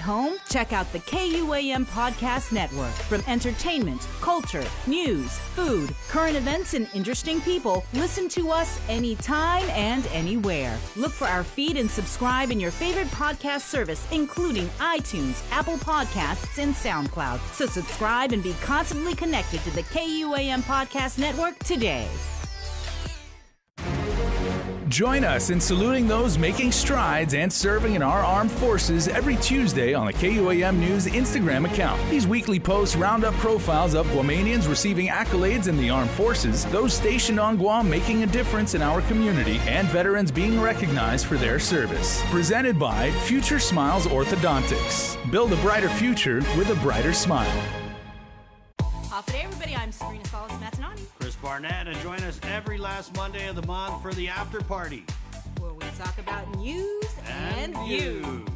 home? Check out the KUAM Podcast Network. From entertainment, culture, news, food, current events, and interesting people, listen to us anytime and anywhere. Look for our feed and subscribe in your favorite podcast service, including iTunes, Apple Podcasts, and SoundCloud. So subscribe and be constantly connected to the KUAM Podcast Network today. Join us in saluting those making strides and serving in our armed forces every Tuesday on the KUAM News Instagram account. These weekly posts round up profiles of Guamanians receiving accolades in the armed forces, those stationed on Guam making a difference in our community, and veterans being recognized for their service. Presented by Future Smiles Orthodontics. Build a brighter future with a brighter smile. Off today, everybody. I'm Sabrina Salas-Matanani. Chris Barnett, and join us every last Monday of the month for the after party, where we talk about news and views.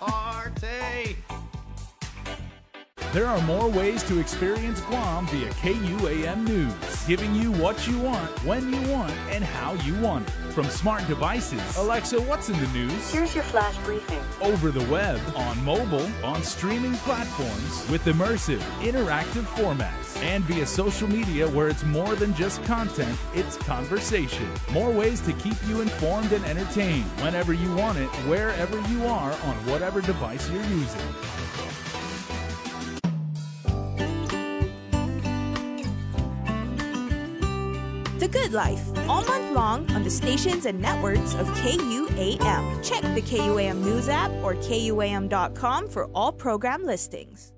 Arte! There are more ways to experience Guam via KUAM News, giving you what you want, when you want, and how you want it. From smart devices, Alexa, what's in the news? Here's your flash briefing. Over the web, on mobile, on streaming platforms, with immersive, interactive formats, and via social media where it's more than just content, it's conversation. More ways to keep you informed and entertained whenever you want it, wherever you are, on whatever device you're using. The Good Life, all month long on the stations and networks of KUAM. Check the KUAM News app or KUAM.com for all program listings.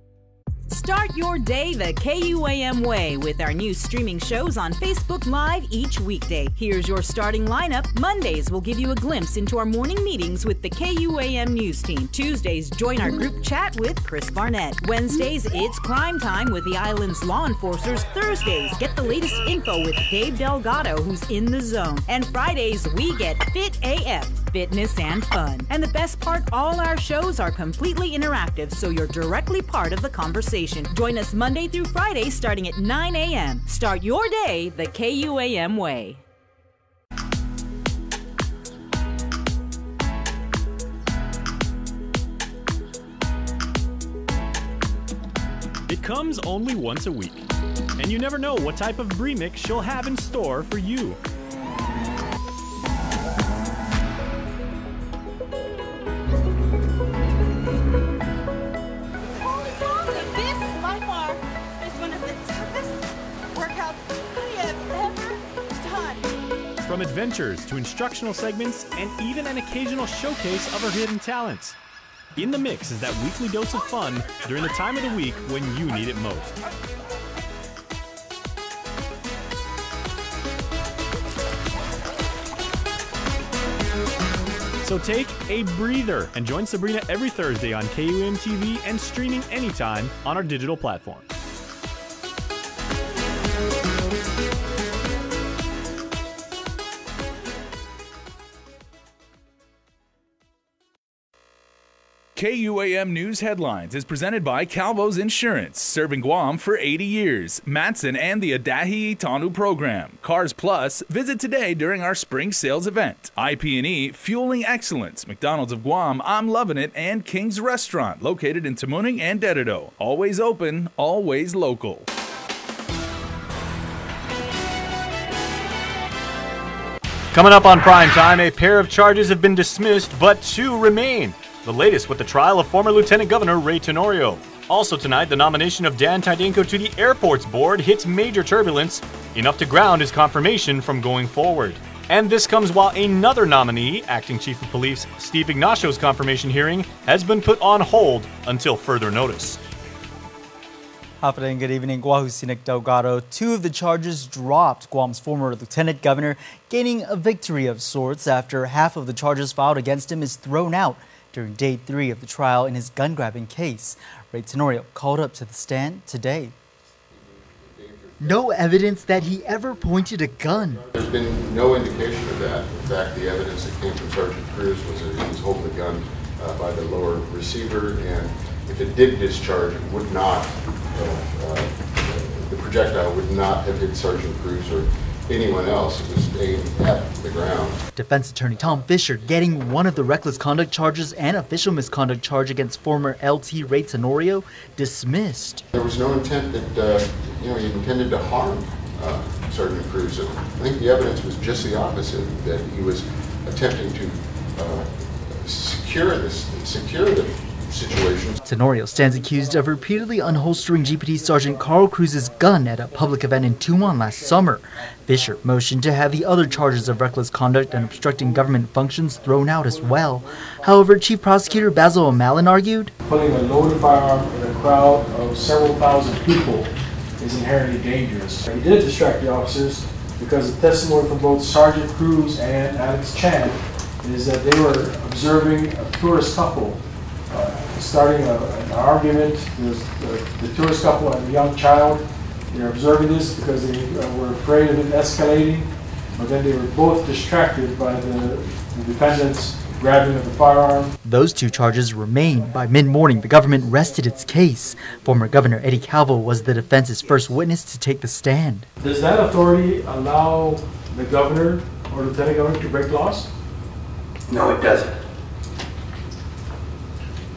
Start your day the KUAM way with our new streaming shows on Facebook Live each weekday. Here's your starting lineup. Mondays will give you a glimpse into our morning meetings with the KUAM News team. Tuesdays, join our group chat with Chris Barnett. Wednesdays, it's crime time with the island's law enforcers. Thursdays, get the latest info with Dave Delgado, who's in the zone. And Fridays, we get Fit AF, fitness and fun. And the best part, all our shows are completely interactive, so you're directly part of the conversation. Join us Monday through Friday starting at 9 a.m. Start your day the KUAM way. It comes only once a week, and you never know what type of brie mix she'll have in store for you. From adventures to instructional segments and even an occasional showcase of our hidden talents. In the mix is that weekly dose of fun during the time of the week when you need it most. So take a breather and join Sabrina every Thursday on KUAM TV and streaming anytime on our digital platform. KUAM News Headlines is presented by Calvo's Insurance, serving Guam for 80 years. Matson and the Adahi Tanu program. Cars Plus, visit today during our spring sales event. IP&E, fueling excellence. McDonald's of Guam, I'm loving it, and King's Restaurant, located in Tamuning and Dededo. Always open, always local. Coming up on Prime Time, a pair of charges have been dismissed, but 2 remain. The latest with the trial of former Lieutenant Governor Ray Tenorio. Also tonight, the nomination of Dan Tydenko to the Airports Board hits major turbulence, enough to ground his confirmation from going forward. And this comes while another nominee, Acting Chief of Police Steve Ignacio's confirmation hearing, has been put on hold until further notice. Happening, good evening. Guahu Sinik Delgado. 2 of the charges dropped. Guam's former Lieutenant Governor gaining a victory of sorts after half of the charges filed against him is thrown out during day 3 of the trial in his gun-grabbing case. Ray Tenorio called up to the stand today. No evidence that he ever pointed a gun. There's been no indication of that. In fact, the evidence that came from Sergeant Cruz was that he was holding the gun by the lower receiver, and if it did discharge, it would not, the projectile would not have hit Sergeant Cruz or anyone else. It was aimed at the ground. Defense attorney Tom Fisher getting one of the reckless conduct charges and official misconduct charge against former LT Ray Tenorio dismissed. There was no intent that he intended to harm Sergeant Cruz. I think the evidence was just the opposite, that he was attempting to secure the situation. Tenorio stands accused of repeatedly unholstering GPT Sergeant Carl Cruz's gun at a public event in Guam last summer. Fisher motioned to have the other charges of reckless conduct and obstructing government functions thrown out as well. However, Chief Prosecutor Basil O'Malley argued, putting a loaded firearm in a crowd of several thousand people is inherently dangerous. He did distract the officers because the testimony from both Sergeant Cruz and Alex Chan is that they were observing a tourist couple starting an argument. The tourist couple and the young child. They were observing this because they were afraid of it escalating, but then they were both distracted by the defendant's grabbing of the firearm. Those two charges remain. By mid-morning, the government rested its case. Former Governor Eddie Calvo was the defense's first witness to take the stand. Does that authority allow the governor or lieutenant governor to break laws? No, it doesn't.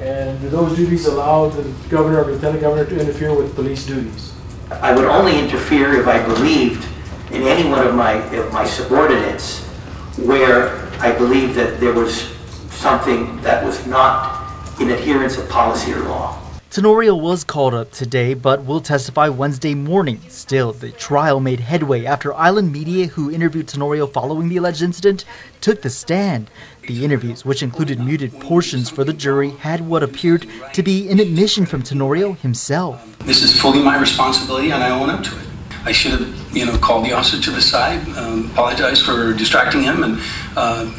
And do those duties allow the governor or lieutenant governor to interfere with police duties? I would only interfere if I believed in any one of my subordinates where I believed that there was something that was not in adherence of policy or law. Tenorio was called up today, but will testify Wednesday morning. Still, the trial made headway after island media who interviewed Tenorio following the alleged incident took the stand. The interviews, which included muted portions for the jury, had what appeared to be an admission from Tenorio himself. This is fully my responsibility and I own up to it. I should have, called the officer to the side, apologized for distracting him, and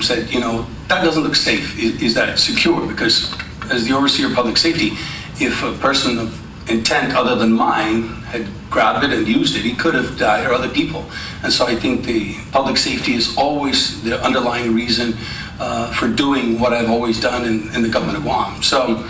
said, that doesn't look safe. Is that secure? Because as the overseer of public safety, if a person of intent other than mine had grabbed it and used it, he could have died, or other people. And so I think the public safety is always the underlying reason for doing what I've always done in the government of Guam. So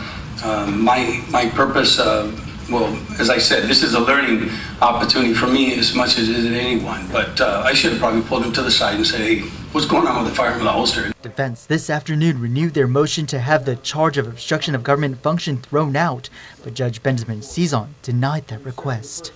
my purpose, well, as I said, this is a learning opportunity for me as much as it is anyone. But I should have probably pulled him to the side and said, hey, what's going on with the firearm in the holster? Defense this afternoon renewed their motion to have the charge of obstruction of government function thrown out, but Judge Benjamin Cizon denied that request.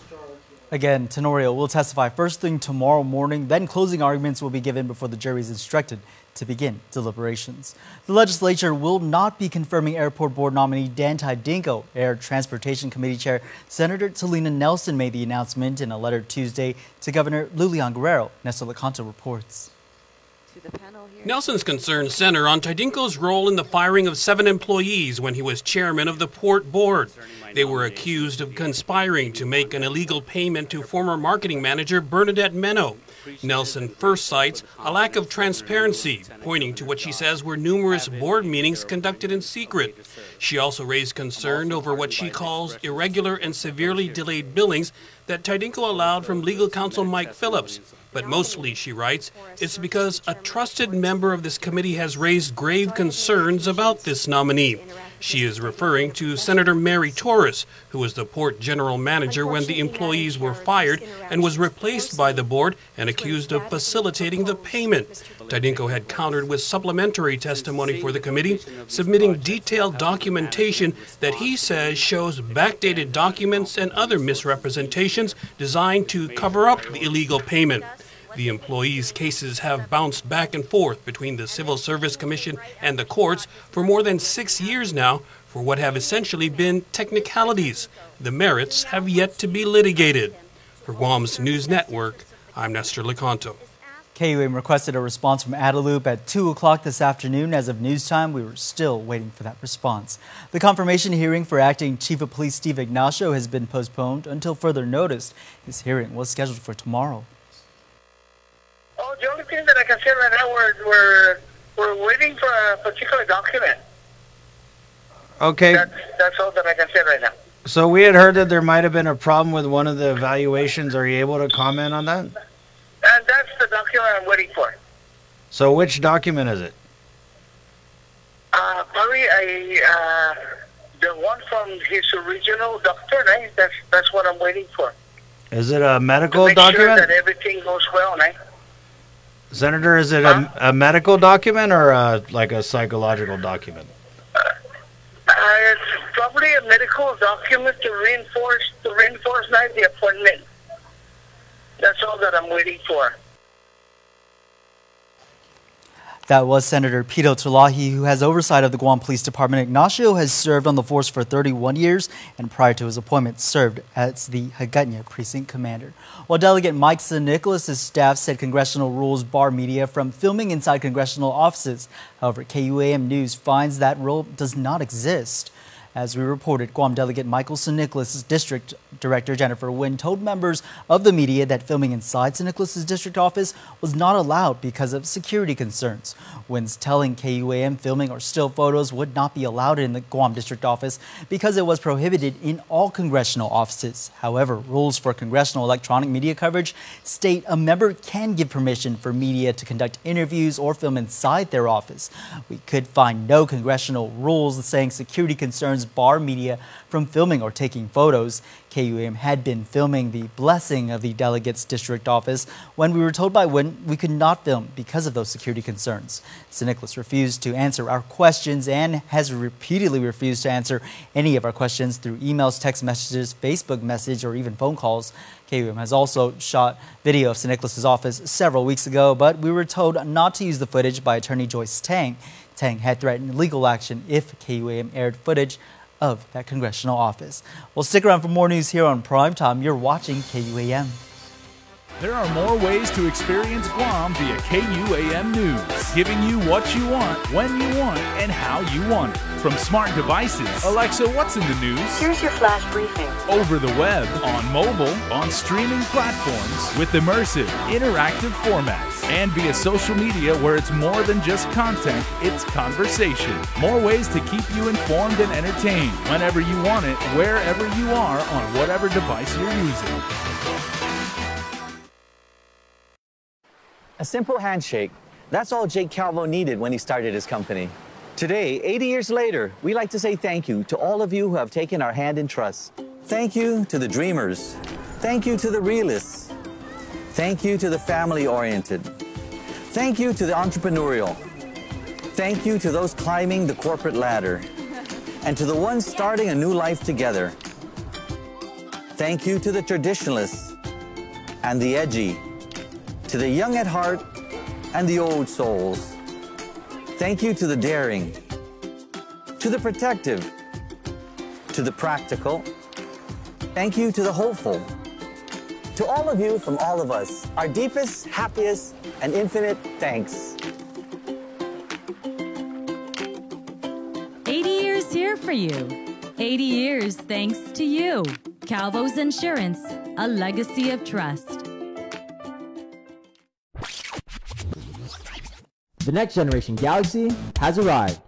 Again, Tenorio will testify first thing tomorrow morning, then closing arguments will be given before the jury is instructed to begin deliberations. The legislature will not be confirming Airport Board nominee Dan Tydinko. Air Transportation Committee Chair Senator Talina Nelson made the announcement in a letter Tuesday to Governor Lulian Guerrero. Nestor Lecanto reports. Nelson's concerns center on Tydinko's role in the firing of 7 employees when he was chairman of the Port Board. They were accused of conspiring to make an illegal payment to former marketing manager Bernadette Meno. Nelson first cites a lack of transparency, pointing to what she says were numerous board meetings conducted in secret. She also raised concern over what she calls irregular and severely delayed billings that Tydinko allowed from legal counsel Mike Phillips. But mostly, she writes, it's because a trusted member of this committee has raised grave concerns about this nominee. She is referring to Senator Mary Torres, who was the port general manager when the employees were fired and was replaced by the board and accused of facilitating the payment. Tydinko had countered with supplementary testimony for the committee, submitting detailed documentation that he says shows backdated documents and other misrepresentations designed to cover up the illegal payment. The employees' cases have bounced back and forth between the Civil Service Commission and the courts for more than 6 years now for what have essentially been technicalities. The merits have yet to be litigated. For Guam's News Network, I'm Nestor Lecanto. KUAM requested a response from Adelup at 2 o'clock this afternoon. As of news time, we were still waiting for that response. The confirmation hearing for Acting Chief of Police Steve Ignacio has been postponed until further notice. His hearing was scheduled for tomorrow. Oh, the only thing that I can say right now, we're waiting for a particular document. Okay. That's all that I can say right now. So we had heard that there might have been a problem with one of the evaluations. Are you able to comment on that? And that's the document I'm waiting for. So which document is it? Probably the one from his original doctor, right? That's what I'm waiting for. Is it a medical to make document? sure that everything goes well, right? Senator, is it a medical document or like a psychological document? It's probably a medical document to reinforce like, the appointment. That's all that I'm waiting for. That was Senator Pito Tulahi, who has oversight of the Guam Police Department. Ignacio has served on the force for 31 years and prior to his appointment served as the Hagåtña Precinct Commander. While Delegate Mike San Nicolas's staff said congressional rules bar media from filming inside congressional offices. However, KUAM News finds that rule does not exist. As we reported, Guam Delegate Michael San Nicolas's District Director Jennifer Nguyen told members of the media that filming inside San Nicolas's district office was not allowed because of security concerns. Nguyen's telling KUAM filming or still photos would not be allowed in the Guam district office because it was prohibited in all congressional offices. However, rules for congressional electronic media coverage state a member can give permission for media to conduct interviews or film inside their office. We could find no congressional rules saying security concerns bar media from filming or taking photos. KUAM had been filming the blessing of the delegate's district office when we were told by Nguyen we could not film because of those security concerns. San Nicolas refused to answer our questions and has repeatedly refused to answer any of our questions through emails, text messages, Facebook message, or even phone calls. KUAM has also shot video of San Nicolas's office several weeks ago, but we were told not to use the footage by attorney Joyce Tang. Tang had threatened legal action if KUAM aired footage of that congressional office. Well, stick around for more news here on Primetime. You're watching KUAM. There are more ways to experience Guam via KUAM News, giving you what you want, when you want, and how you want it. From smart devices, Alexa, what's in the news? Here's your flash briefing. Over the web, on mobile, on streaming platforms, with immersive, interactive formats, and via social media where it's more than just content, it's conversation. More ways to keep you informed and entertained whenever you want it, wherever you are, on whatever device you're using. A simple handshake. That's all Jake Calvo needed when he started his company. Today, 80 years later, we like to say thank you to all of you who have taken our hand in trust. Thank you to the dreamers. Thank you to the realists. Thank you to the family-oriented. Thank you to the entrepreneurial. Thank you to those climbing the corporate ladder. And to the ones starting a new life together. Thank you to the traditionalists and the edgy. To the young at heart and the old souls. Thank you to the daring, to the protective, to the practical. Thank you to the hopeful. To all of you from all of us, our deepest, happiest, and infinite thanks. 80 years here for you. 80 years thanks to you. Calvo's Insurance, a legacy of trust. The next generation Galaxy has arrived.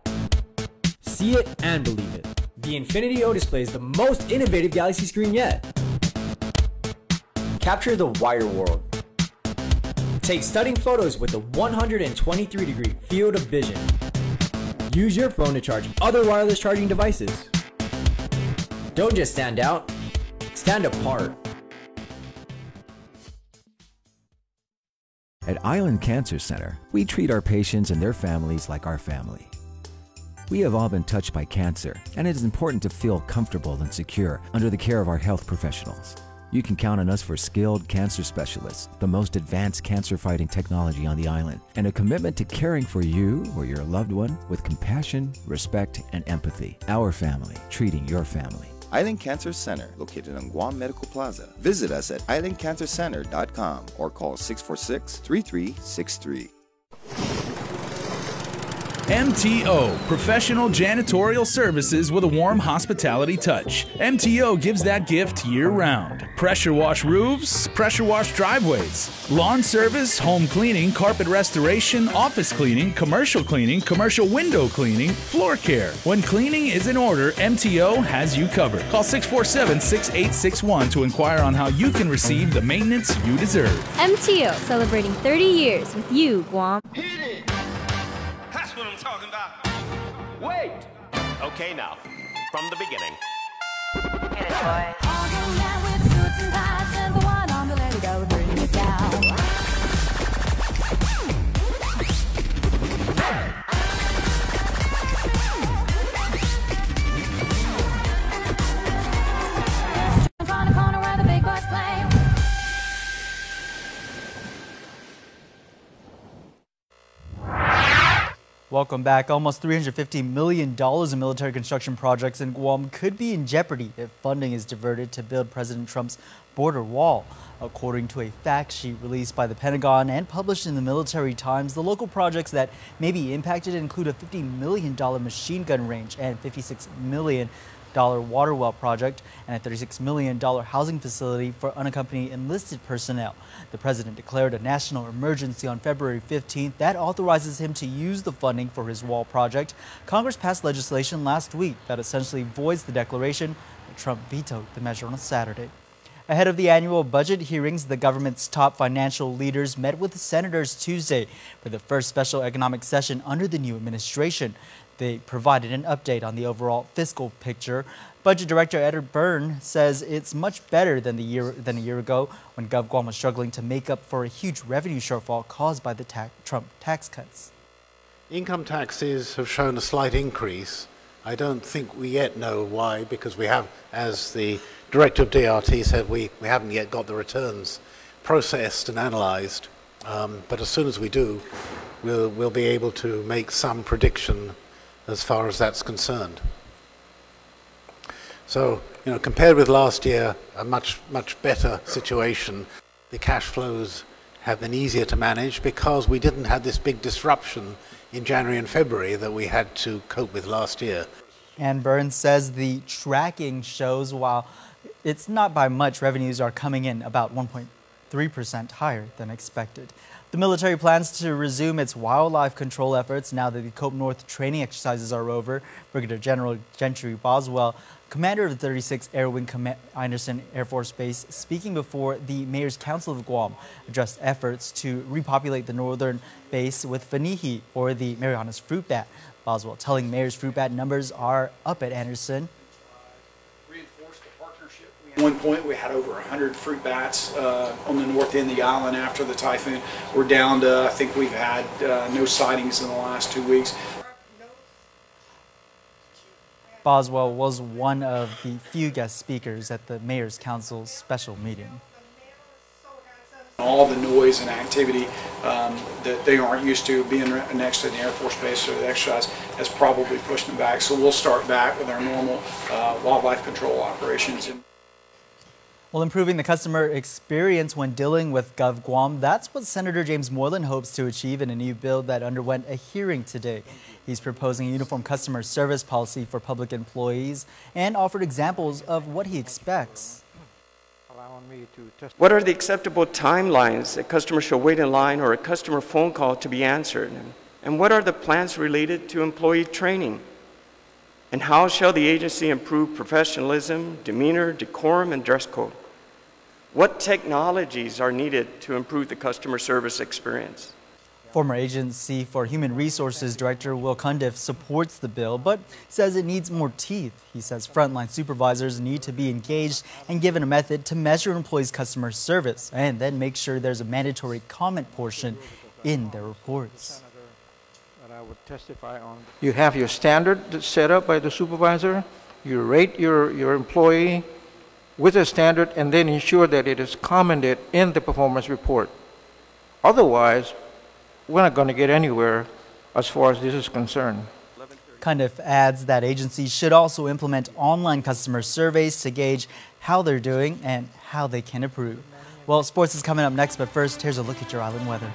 See it and believe it. The Infinity O display is the most innovative Galaxy screen yet. Capture the wider world. Take stunning photos with a 123-degree field of vision. Use your phone to charge other wireless charging devices. Don't just stand out, stand apart. At Island Cancer Center, we treat our patients and their families like our family. We have all been touched by cancer, and it is important to feel comfortable and secure under the care of our health professionals. You can count on us for skilled cancer specialists, the most advanced cancer-fighting technology on the island, and a commitment to caring for you or your loved one with compassion, respect, and empathy. Our family, treating your family. Island Cancer Center, located on Guam Medical Plaza. Visit us at islandcancercenter.com or call 646-3363. MTO, professional janitorial services with a warm hospitality touch. MTO gives that gift year-round. Pressure wash roofs, pressure wash driveways, lawn service, home cleaning, carpet restoration, office cleaning, commercial window cleaning, floor care. When cleaning is in order, MTO has you covered. Call 647-6861 to inquire on how you can receive the maintenance you deserve. MTO, celebrating 30 years with you, Guam. That's what I'm talking about. Wait! Okay, now, from the beginning. Get it, boys. Welcome back. Almost $350 million in military construction projects in Guam could be in jeopardy if funding is diverted to build President Trump's border wall. According to a fact sheet released by the Pentagon and published in the Military Times, the local projects that may be impacted include a $50 million machine gun range and $56 million water well project and a $36 million housing facility for unaccompanied enlisted personnel. The president declared a national emergency on February 15th that authorizes him to use the funding for his wall project. Congress passed legislation last week that essentially voids the declaration, but Trump vetoed the measure on a Saturday. Ahead of the annual budget hearings, the government's top financial leaders met with senators Tuesday for the first special economic session under the new administration. They provided an update on the overall fiscal picture. Budget Director Edward Byrne says it's much better than a year ago when GovGuam was struggling to make up for a huge revenue shortfall caused by the Trump tax cuts. Income taxes have shown a slight increase. I don't think we yet know why, because we have, as the Director of DRT said, we haven't yet got the returns processed and analyzed. But as soon as we do, we'll be able to make some prediction as far as that's concerned. So, compared with last year, a much better situation. The cash flows have been easier to manage because we didn't have this big disruption in January and February that we had to cope with last year. And Burns says the tracking shows while it's not by much, revenues are coming in about 1.3% higher than expected. The military plans to resume its wildlife control efforts now that the Cope North training exercises are over. Brigadier General Gentry Boswell, commander of the 36th Air Wing Anderson Air Force Base, speaking before the Mayor's Council of Guam, addressed efforts to repopulate the northern base with Fanihi, or the Marianas fruit bat. Boswell telling Mayor's fruit bat numbers are up at Anderson. At one point, we had over 100 fruit bats on the north end of the island after the typhoon. We're down to, I think we've had no sightings in the last 2 weeks. Boswell was one of the few guest speakers at the Mayor's Council's special meeting. All the noise and activity that they aren't used to being next to an Air Force base, so the exercise has probably pushed them back. So we'll start back with our normal wildlife control operations. Well, improving the customer experience when dealing with GovGuam, that's what Senator James Moreland hopes to achieve in a new bill that underwent a hearing today. He's proposing a uniform customer service policy for public employees and offered examples of what he expects. What are the acceptable timelines a customer should wait in line or a customer phone call to be answered? And what are the plans related to employee training? And how shall the agency improve professionalism, demeanor, decorum, and dress code? What technologies are needed to improve the customer service experience? Former Agency for Human Resources Director Will Cundiff supports the bill, but says it needs more teeth. He says frontline supervisors need to be engaged and given a method to measure employees' customer service and then make sure there's a mandatory comment portion in their reports. You have your standard set up by the supervisor, you rate your employee with a standard and then ensure that it is commented in the performance report. Otherwise, we're not going to get anywhere as far as this is concerned. Cundiff adds that agencies should also implement online customer surveys to gauge how they're doing and how they can improve. Well, sports is coming up next, but first, here's a look at your island weather.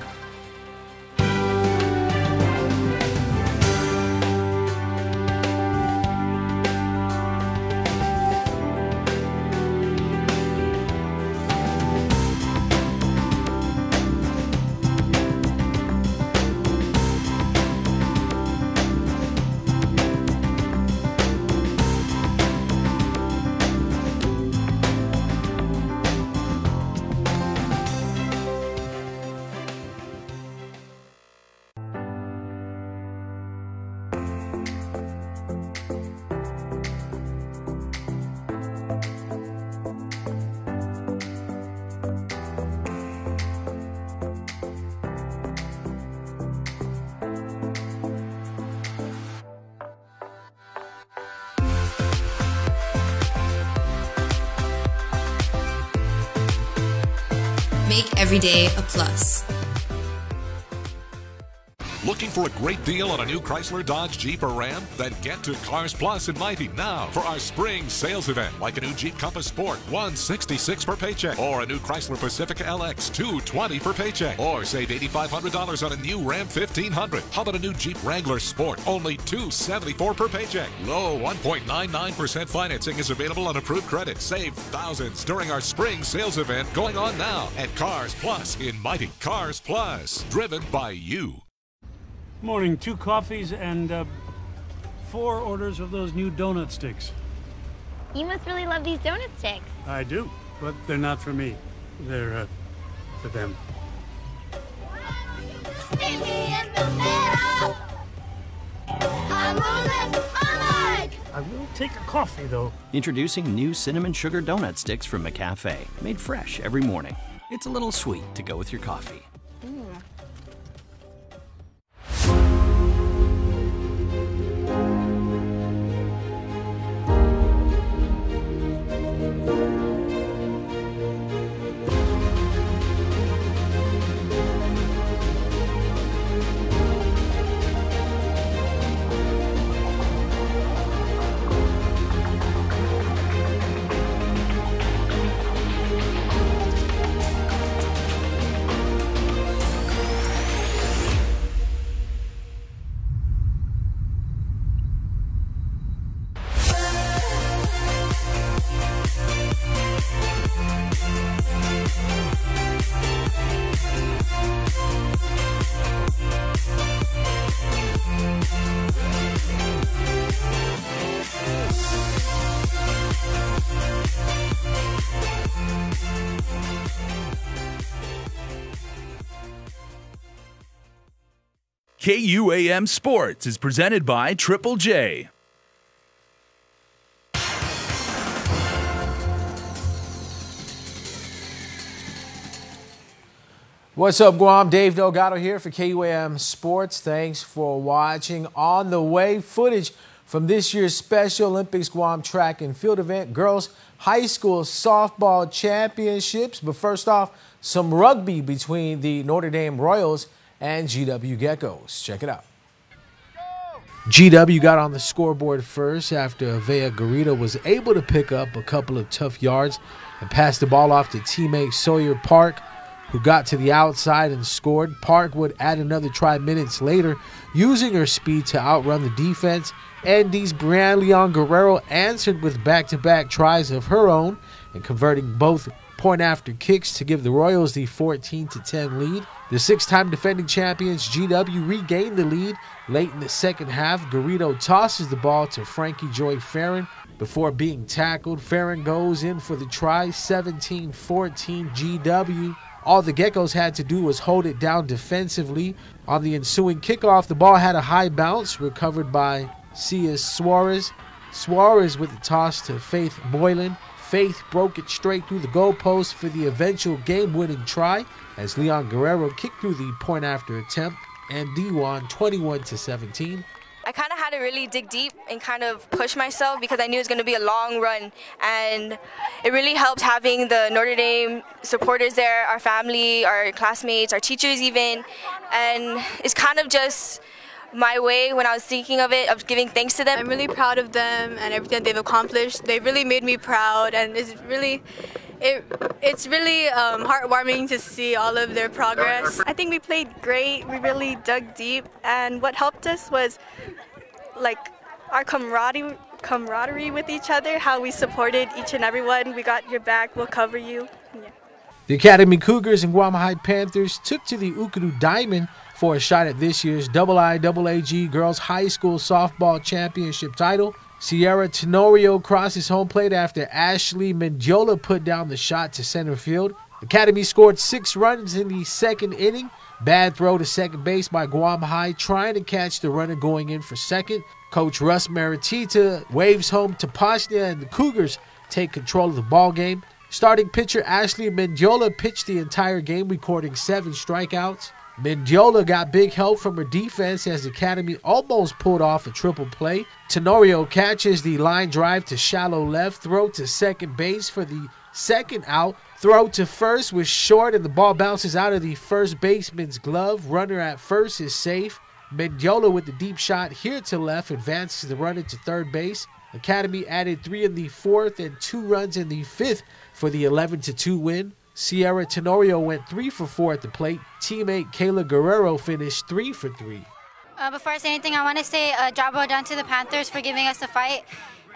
Make every day a plus. Look Looking for a great deal on a new Chrysler, Dodge, Jeep, or Ram? Then get to Cars Plus in Mighty now for our spring sales event, like a new Jeep Compass Sport, $166 per paycheck, or a new Chrysler Pacifica LX, $220 per paycheck, or save $8,500 on a new Ram 1500. How about a new Jeep Wrangler Sport, only $274 per paycheck. Low 1.99% financing is available on approved credit. Save thousands during our spring sales event going on now at Cars Plus in Mighty. Cars Plus, driven by you. Morning, 2 coffees and 4 orders of those new donut sticks. You must really love these donut sticks. I do, but they're not for me. They're for them. I will take a coffee, though. Introducing new cinnamon sugar donut sticks from McCafe, made fresh every morning. It's a little sweet to go with your coffee. KUAM Sports is presented by Triple J. What's up, Guam? Dave Delgado here for KUAM Sports. Thanks for watching. On the way, footage from this year's Special Olympics Guam track and field event, girls high school softball championships. But first off, some rugby between the Notre Dame Royals and GW Geckos. Check it out. GW got on the scoreboard first after Vea Garrido was able to pick up a couple of tough yards and pass the ball off to teammate Sawyer Park, who got to the outside and scored. Park would add another try minutes later, using her speed to outrun the defense. Andy's Brianne Leon Guerrero answered with back-to-back tries of her own and converting both point after kicks to give the Royals the 14-10 lead. The 6-time defending champions GW regained the lead late in the second half. Garrido tosses the ball to Frankie Joy Farron before being tackled. Farron goes in for the try, 17-14 GW. All the Geckos had to do was hold it down defensively. On the ensuing kickoff, the ball had a high bounce, recovered by Cia Suarez. Suarez with the toss to Faith Boylan. Faith broke it straight through the goalpost for the eventual game-winning try as Leon Guerrero kicked through the point-after attempt, and D won 21-17. I kind of had to really dig deep and kind of push myself because I knew it was going to be a long run, and it really helped having the Notre Dame supporters there, our family, our classmates, our teachers even, and it's kind of just my way when I was thinking of it, of giving thanks to them. I'm really proud of them and everything they've accomplished. They really made me proud, and it's really heartwarming to see all of their progress. I think we played great. We really dug deep, and what helped us was like our camaraderie with each other, how we supported each and every one. We got your back, we'll cover you. Yeah. The Academy Cougars and Guam High Panthers took to the Ukadu Diamond for a shot at this year's IIAAG Girls High School Softball Championship title. Sierra Tenorio crosses home plate after Ashley Mendiola put down the shot to center field. Academy scored 6 runs in the second inning. Bad throw to second base by Guam High, trying to catch the runner going in for second. Coach Russ Maritita waves home to Pashnia, and the Cougars take control of the ball game. Starting pitcher Ashley Mendiola pitched the entire game, recording 7 strikeouts. Mendiola got big help from her defense as the Academy almost pulled off a triple play. Tenorio catches the line drive to shallow left, throw to second base for the second out. Throw to first was short and the ball bounces out of the first baseman's glove. Runner at first is safe. Mendiola with the deep shot here to left advances the runner to third base. Academy added 3 in the 4th and 2 runs in the 5th for the 11-2 win. Sierra Tenorio went 3 for 4 at the plate. Teammate Kayla Guerrero finished 3 for 3. Before I say anything, I want to say a job well done to the Panthers for giving us the fight.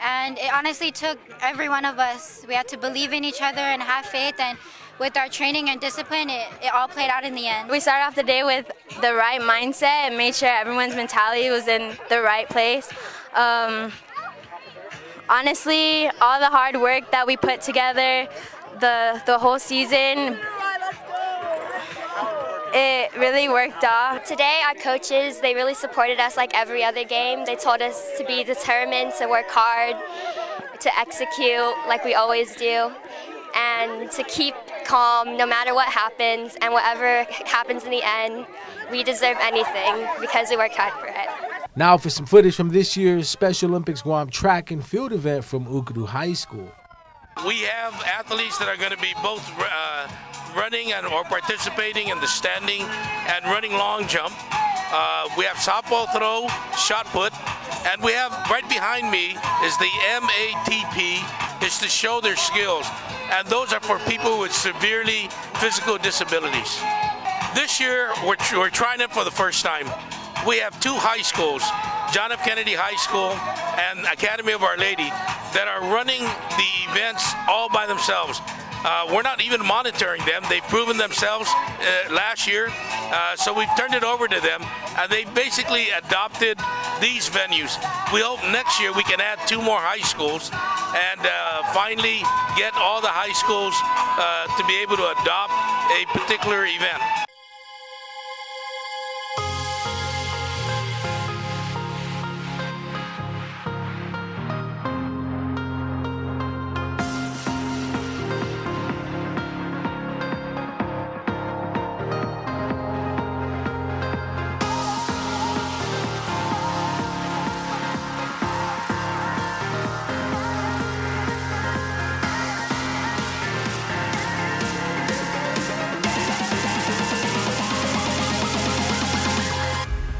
And it honestly took every one of us. We had to believe in each other and have faith, and with our training and discipline, it all played out in the end. We started off the day with the right mindset and made sure everyone's mentality was in the right place. Honestly, all the hard work that we put together the whole season, it really worked off. Today, our coaches, they really supported us like every other game. They told us to be determined, to work hard, to execute like we always do, and to keep calm no matter what happens, and whatever happens in the end, we deserve anything because we worked hard for it. Now for some footage from this year's Special Olympics Guam track and field event from Ukuru High School. We have athletes that are going to be both running or participating in the standing and running long jump. We have softball throw, shot put, and we have right behind me is the MATP, is to show their skills. And those are for people with severely physical disabilities. This year, we're trying it for the first time. We have 2 high schools, John F. Kennedy High School and Academy of Our Lady, that are running the events all by themselves. We're not even monitoring them. They've proven themselves last year, so we've turned it over to them, and they've basically adopted these venues. We hope next year we can add 2 more high schools and finally get all the high schools to be able to adopt a particular event.